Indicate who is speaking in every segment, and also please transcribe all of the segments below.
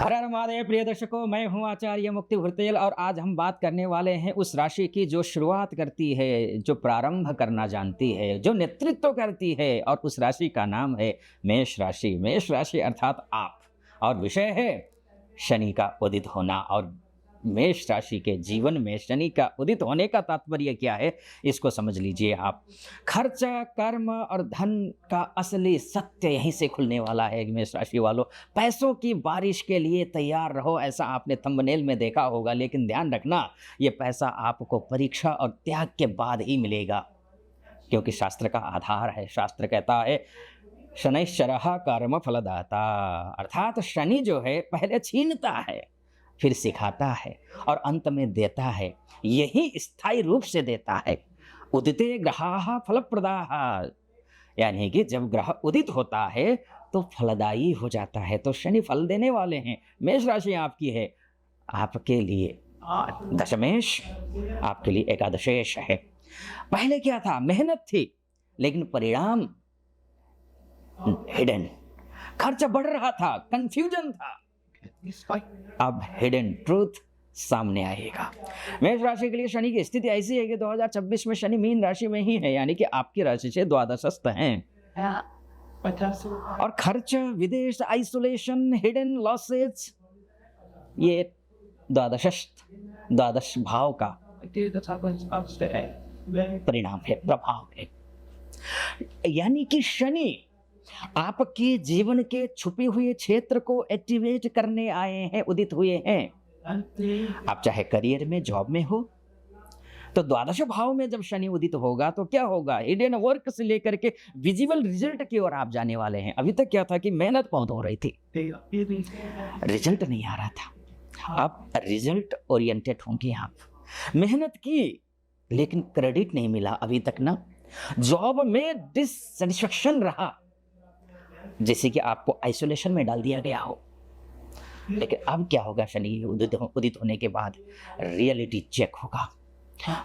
Speaker 1: हर हर महादेव प्रिय दर्शकों, मैं हूं आचार्य मुक्ति भुरतेल और आज हम बात करने वाले हैं उस राशि की जो शुरुआत करती है, जो प्रारंभ करना जानती है, जो नेतृत्व करती है और उस राशि का नाम है मेष राशि। मेष राशि अर्थात आप, और विषय है शनि का उदित होना। और मेष राशि के जीवन में शनि का उदित होने का तात्पर्य क्या है, इसको समझ लीजिए आप। खर्च, कर्म और धन का असली सत्य यहीं से खुलने वाला है। मेष राशि वालों, पैसों की बारिश के लिए तैयार रहो, ऐसा आपने थंबनेल में देखा होगा। लेकिन ध्यान रखना, ये पैसा आपको परीक्षा और त्याग के बाद ही मिलेगा, क्योंकि शास्त्र का आधार है। शास्त्र कहता है शनैश्चरः कर्म फलदाता, अर्थात शनि जो है पहले छीनता है, फिर सिखाता है और अंत में देता है। यही स्थायी रूप से देता है। उदिते ग्रहाः फलप्रदाः, यानी कि जब ग्रह उदित होता है तो फलदायी हो जाता है। तो शनि फल देने वाले हैं। मेष राशि आपकी है, आपके लिए दशमेश, आपके लिए एकादशेश है। पहले क्या था, मेहनत थी लेकिन परिणाम हिडन। खर्च बढ़ रहा था, कंफ्यूजन था, अब हिडन ट्रूथ सामने आएगा। मेष राशि के लिए शनि की स्थिति ऐसी है कि 2026 में शनि मीन राशि में ही है, यानी कि आपकी राशि से द्वादशस्थ हैं। और खर्च, विदेश, आइसोलेशन, हिडन लॉसेज, ये द्वादश भाव का परिणाम है, प्रभाव है। यानी कि शनि आपके जीवन के छुपे हुए क्षेत्र को एक्टिवेट करने आए हैं, उदित हुए हैं। आप चाहे करियर में, जॉब में हो, तो द्वादश भाव में जब शनि उदित होगा तो क्या होगा, हिडन वर्क से लेकर के विजिबल रिजल्ट की ओर आप जाने वाले हैं। अभी तक क्या था कि मेहनत बहुत हो रही थी, रिजल्ट नहीं आ रहा था। अब रिजल्ट ओरिएंटेड होंगे आप। मेहनत की लेकिन क्रेडिट नहीं मिला अभी तक ना। जॉब में डिससेटिस्फेक्शन रहा, जैसे कि आपको आइसोलेशन में डाल दिया गया हो। लेकिन अब क्या होगा, शनि उदित होने के बाद रियलिटी चेक होगा।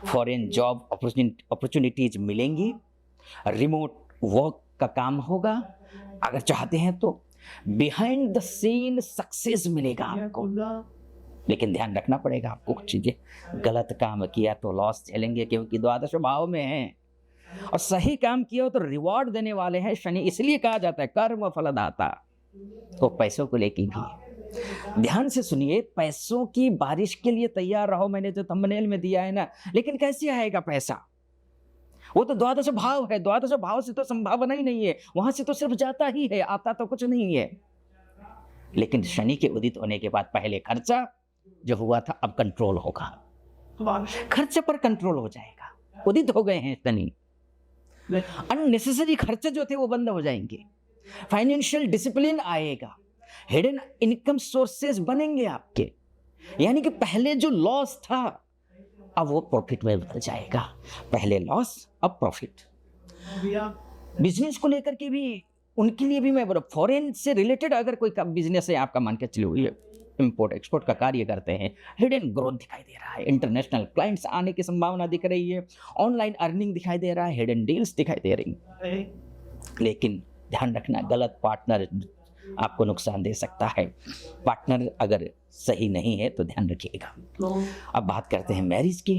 Speaker 1: फॉरेन जॉब अपॉर्चुनिटीज मिलेंगी, रिमोट वर्क का काम होगा, अगर चाहते हैं तो बिहाइंड द सीन सक्सेस मिलेगा आपको। लेकिन ध्यान रखना पड़ेगा आपको, कुछ चीजें गलत काम किया तो लॉस झेलेंगे, क्योंकि द्वादश भाव में है। और सही काम किया हो तो रिवॉर्ड देने वाले हैं शनि, इसलिए कहा जाता है कर्म फलदाता। तो पैसों को लेके भी ध्यान से सुनिए, पैसों की बारिश के लिए तैयार रहो। मैंने जो थंबनेल में दिया है ना, लेकिन कैसे आएगा पैसा, वो तो द्वादश भाव है। द्वादश भाव से तो संभावना ही नहीं है, वहां से तो सिर्फ जाता ही है, आता तो कुछ नहीं है। लेकिन शनि के उदित होने के बाद पहले खर्चा जो हुआ था अब कंट्रोल होगा, खर्च पर कंट्रोल हो जाएगा। उदित हो गए हैं शनि, अननेसेसरी खर्चे जो थे वो बंद हो जाएंगे, फाइनेंशियल डिसिप्लिन आएगा, हिडन इनकम सोर्सेज बनेंगे आपके। यानी कि पहले जो लॉस था अब वो प्रॉफिट में बदल जाएगा। पहले लॉस अब प्रॉफिट। बिजनेस को लेकर के भी, उनके लिए भी मैं बोला, फॉरेन से रिलेटेड अगर कोई बिजनेस है आपका, मान के चलिए इंपोर्ट एक्सपोर्ट का कार्य करते हैं, हिडन ग्रोथ दिखाई दे रहा है, इंटरनेशनल क्लाइंट्स आने की संभावना दिख रही है, ऑनलाइन अर्निंग दिखाई दे रहा है, हिडन डील्स दिखाई दे रही है। लेकिन ध्यान रखना, गलत पार्टनर आपको नुकसान दे सकता है। पार्टनर अगर सही नहीं है तो ध्यान रखिएगा। अब बात करते हैं मैरिज की,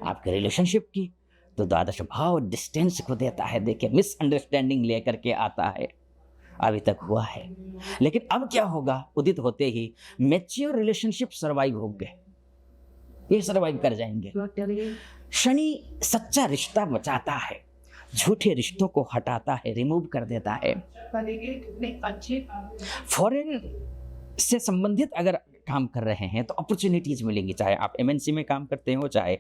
Speaker 1: आपके रिलेशनशिप की। तो द्वादश भाव डिस्टेंस को देता है। देखिए, मिसअंडरस्टैंडिंग लेकर के आता है, अभी तक हुआ है। लेकिन अब क्या होगा, उदित होते ही मैच्योर रिलेशनशिप सर्वाइव होंगे, ये सर्वाइव कर जाएंगे। शनि सच्चा रिश्ता बचाता है, झूठे रिश्तों को हटाता है, रिमूव कर देता है। फॉरेन से संबंधित अगर काम कर रहे हैं तो अपॉर्चुनिटीज मिलेंगी, चाहे आप एमएनसी में काम करते हो, चाहे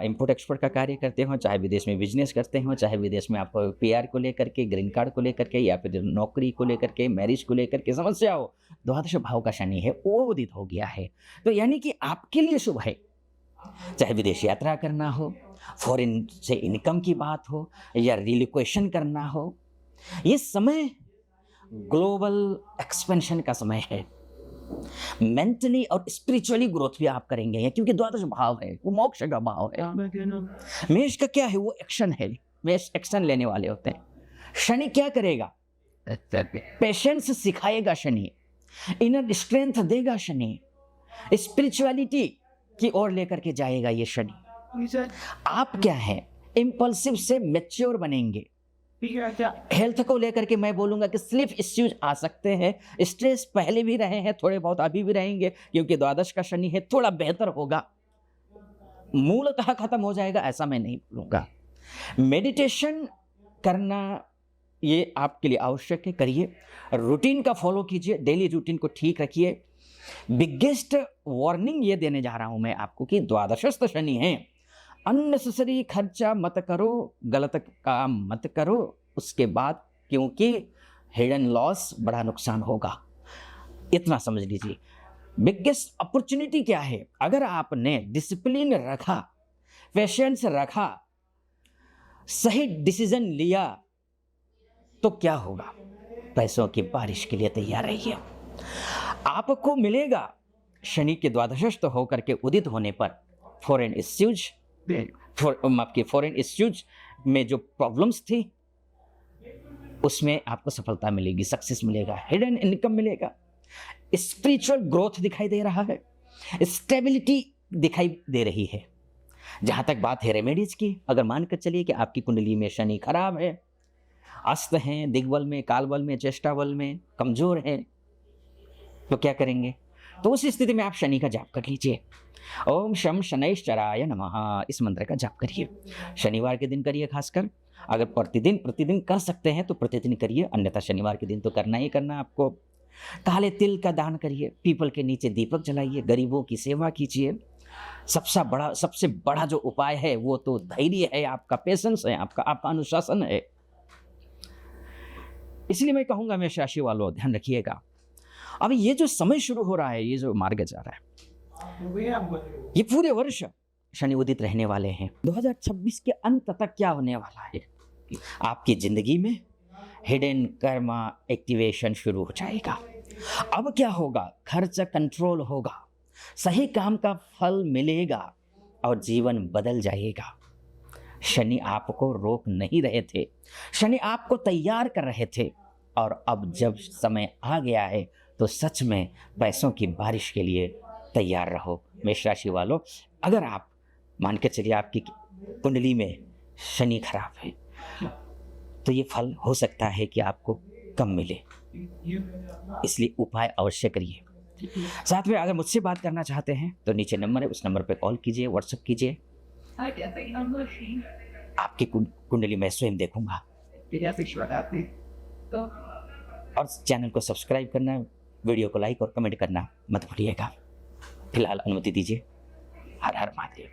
Speaker 1: इंपोर्ट एक्सपोर्ट का कार्य करते हो, चाहे विदेश में बिजनेस करते हो, चाहे विदेश में आपको पीआर को लेकर के, ग्रीन कार्ड को लेकर के, या फिर नौकरी को लेकर के, मैरिज को लेकर के समस्या हो, द्वादश भाव का शनि है वो उदित हो गया है। तो यानी कि आपके लिए शुभ है। चाहे विदेश यात्रा करना हो, फॉरेन से इनकम की बात हो, या रिलोकेशन करना हो, ये समय ग्लोबल एक्सपेंशन का समय है। मेंटली और स्पिरिचुअली ग्रोथ भी आप करेंगे, क्योंकि द्वादश भाव है, वो मोक्ष का भाव है। मेष का क्या है, वो एक्शन है, मेष एक्शन लेने वाले होते हैं। शनि क्या करेगा, पेशेंस सिखाएगा शनि। इनर स्ट्रेंथ देगा शनि, स्पिरिचुअलिटी की ओर लेकर के जाएगा ये शनि। आप क्या है, इम्पल्सिव से मैच्योर बनेंगे। हेल्थ को लेकर के मैं बोलूंगा कि स्लीप इश्यूज आ सकते हैं, स्ट्रेस पहले भी रहे हैं, थोड़े बहुत अभी भी रहेंगे, क्योंकि द्वादश का शनि है, थोड़ा बेहतर होगा, मूलतः खत्म हो जाएगा ऐसा मैं नहीं बोलूंगा। मेडिटेशन करना ये आपके लिए आवश्यक है, करिए, रूटीन का फॉलो कीजिए, डेली रूटीन को ठीक रखिए। बिगेस्ट वार्निंग ये देने जा रहा हूं मैं आपको कि द्वादशस्थ शनि है, अननेसेसरी खर्चा मत करो, गलत काम मत करो उसके बाद, क्योंकि हिडन लॉस, बड़ा नुकसान होगा, इतना समझ लीजिए। बिगेस्ट अपॉर्चुनिटी क्या है, अगर आपने डिसिप्लिन रखा, पेशेंस रखा, सही डिसीजन लिया तो क्या होगा, पैसों की बारिश के लिए तैयार रहिए। आपको मिलेगा शनि के द्वादशस्थ होकर के उदित होने पर फॉरेन इश्यूज, आपके फॉरेन इश्यूज में जो प्रॉब्लम्स थी उसमें आपको सफलता मिलेगी, सक्सेस मिलेगा, हिडन इनकम मिलेगा, स्पिरिचुअल ग्रोथ दिखाई दे रहा है, स्टेबिलिटी दिखाई दे रही है। जहां तक बात है रेमेडीज की, अगर मानकर चलिए कि आपकी कुंडली में शनि खराब है, अस्त हैं, दिग्बल में, कालबल में, चेष्टाबल में कमजोर है, तो क्या करेंगे? तो उस स्थिति में आप शनि का जाप कर लीजिए। ओम शम शनैश्चराय नमः, इस मंत्र का जाप करिए, शनिवार के दिन करिए खासकर। अगर प्रतिदिन कर सकते हैं तो प्रतिदिन करिए, अन्यथा शनिवार के दिन तो करना ही करना आपको। काले तिल का दान करिए, पीपल के नीचे दीपक जलाइए, गरीबों की सेवा कीजिए। सबसे बड़ा जो उपाय है वो तो धैर्य है, आपका पेशेंस है, आपका अनुशासन है। इसलिए मैं कहूंगा मेष राशि वालों, ध्यान रखिएगा। अब ये जो समय शुरू हो रहा है, ये जो मार्ग जा रहा है, ये पूरे वर्ष शनि उदित रहने वाले हैं। 2026 के अंत तक क्या होने वाला है, आपकी जिंदगी में हिडन कर्मा एक्टिवेशन शुरू हो जाएगा। अब क्या होगा, खर्च कंट्रोल होगा, सही काम का फल मिलेगा और जीवन बदल जाएगा। शनि आपको रोक नहीं रहे थे, शनि आपको तैयार कर रहे थे, और अब जब समय आ गया है तो सच में पैसों की बारिश के लिए तैयार रहो। मेष राशि वालों, अगर आप मान के चलिए आपकी कुंडली में शनि खराब है तो ये फल हो सकता है कि आपको कम मिले, इसलिए उपाय अवश्य करिए। साथ में अगर मुझसे बात करना चाहते हैं तो नीचे नंबर है, उस नंबर पे कॉल कीजिए, व्हाट्सएप कीजिए। आपकी कुंडली मैं स्वयं देखूंगा। और चैनल को सब्सक्राइब करना, वीडियो को लाइक और कमेंट करना मत भूलिएगा। फिलहाल अनुमति दीजिए। हर हर महादेव।